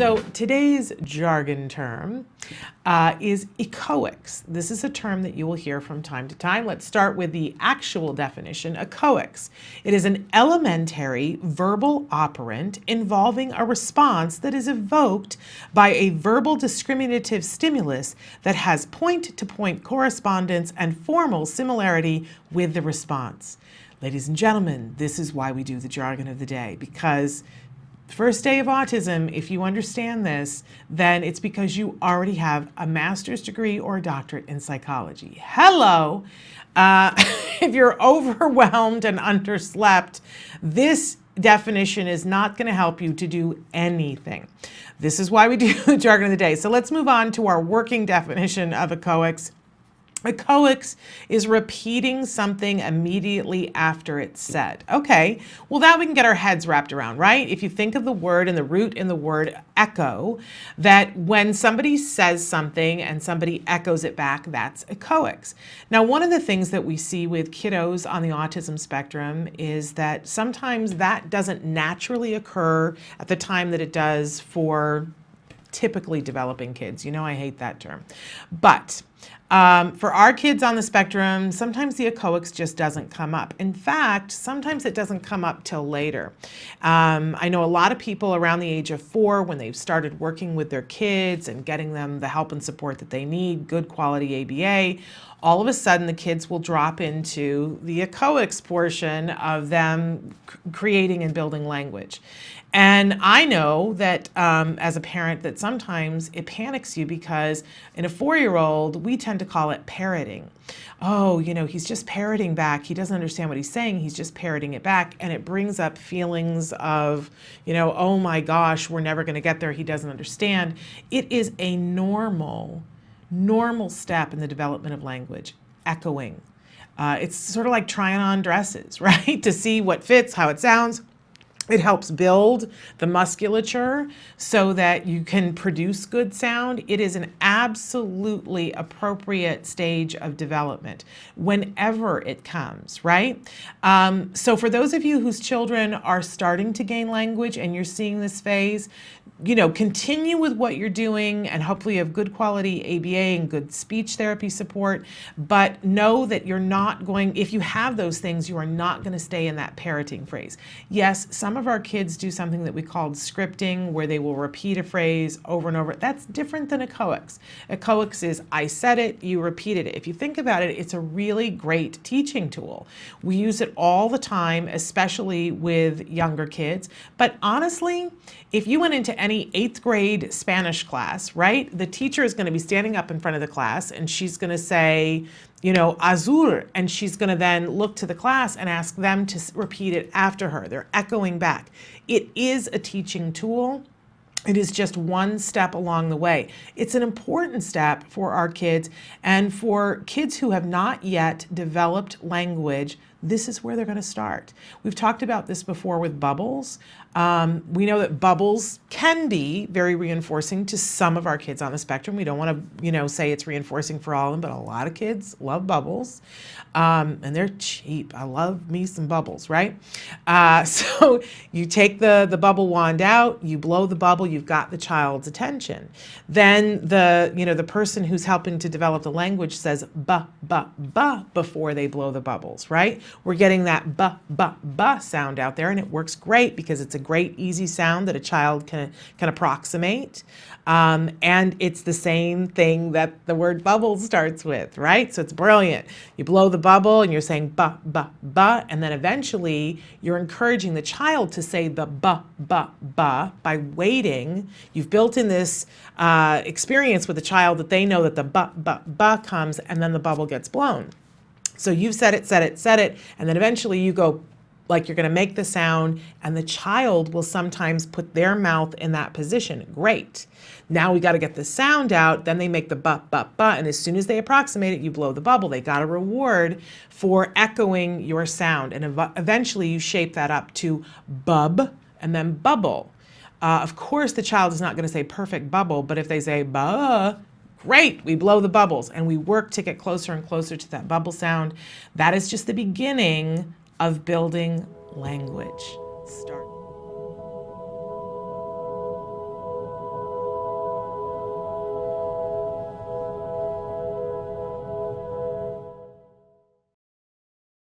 So today's jargon term is echoics. This is a term that you will hear from time to time. Let's start with the actual definition. Echoics. It is an elementary verbal operant involving a response that is evoked by a verbal discriminative stimulus that has point-to-point correspondence and formal similarity with the response. Ladies and gentlemen, this is why we do the jargon of the day, because first day of autism, if you understand this, then it's because you already have a master's degree or a doctorate in psychology. Hello! If you're overwhelmed and underslept, this definition is not going to help you to do anything. This is why we do the jargon of the day. So let's move on to our working definition of echoics. Echoics is repeating something immediately after it's said. Okay, well now we can get our heads wrapped around, right? If you think of the word and the root in the word echo, that when somebody says something and somebody echoes it back, that's echoics. Now, one of the things that we see with kiddos on the autism spectrum is that sometimes that doesn't naturally occur at the time that it does for typically developing kids. You know, I hate that term. But for our kids on the spectrum, sometimes the echoics just doesn't come up. In fact, sometimes it doesn't come up till later. I know a lot of people around the age of 4, when they've started working with their kids and getting them the help and support that they need, good quality ABA, all of a sudden the kids will drop into the echoics portion of them creating and building language. And I know that as a parent that sometimes it panics you because in a 4-year-old, we tend to call it parroting. Oh, you know, he's just parroting back. He doesn't understand what he's saying. He's just parroting it back. And it brings up feelings of, you know, oh my gosh, we're never going to get there. He doesn't understand. It is a normal step in the development of language, echoing. It's sort of like trying on dresses, right? To see what fits, how it sounds. It helps build the musculature so that you can produce good sound. It is an absolutely appropriate stage of development whenever it comes, right? So for those of you whose children are starting to gain language and you're seeing this phase, you know, continue with what you're doing and hopefully you have good quality ABA and good speech therapy support, but know that you're not going, if you have those things, you are not going to stay in that parroting phrase. Yes, some of our kids do something that we called scripting, where they will repeat a phrase over and over. That's different than echoics. Echoics is, I said it, you repeated it. If you think about it, it's a really great teaching tool. We use it all the time, especially with younger kids. But honestly, if you went into any 8th grade Spanish class, right, the teacher is going to be standing up in front of the class and she's going to say, you know, azul, and she's going to then look to the class and ask them to repeat it after her. They're echoing back. It is a teaching tool. It is just one step along the way. It's an important step for our kids, and for kids who have not yet developed language, this is where they're going to start. We've talked about this before with bubbles. We know that bubbles can be very reinforcing to some of our kids on the spectrum. We don't want to, you know, say it's reinforcing for all of them, but a lot of kids love bubbles, and they're cheap. I love me some bubbles, right? So you take the bubble wand out, you blow the bubble, you've got the child's attention. Then the person who's helping to develop the language says ba ba ba before they blow the bubbles, right? We're getting that ba ba ba sound out there, and it works great because it's a great easy sound that a child can approximate. And it's the same thing that the word bubble starts with, right? So it's brilliant. You blow the bubble and you're saying ba ba ba, and then eventually you're encouraging the child to say the ba ba ba by waiting. You've built in this experience with the child that they know that the ba ba ba comes and then the bubble gets blown. So you've said it, and then eventually you go like you're going to make the sound, and the child will sometimes put their mouth in that position. Great. Now we got to get the sound out. Then they make the ba, ba, ba, and as soon as they approximate it, you blow the bubble. They got a reward for echoing your sound, and eventually you shape that up to bub and then bubble. Of course, the child is not going to say perfect bubble, but if they say ba, great, we blow the bubbles, and we work to get closer and closer to that bubble sound. That is just the beginning of building language. Start.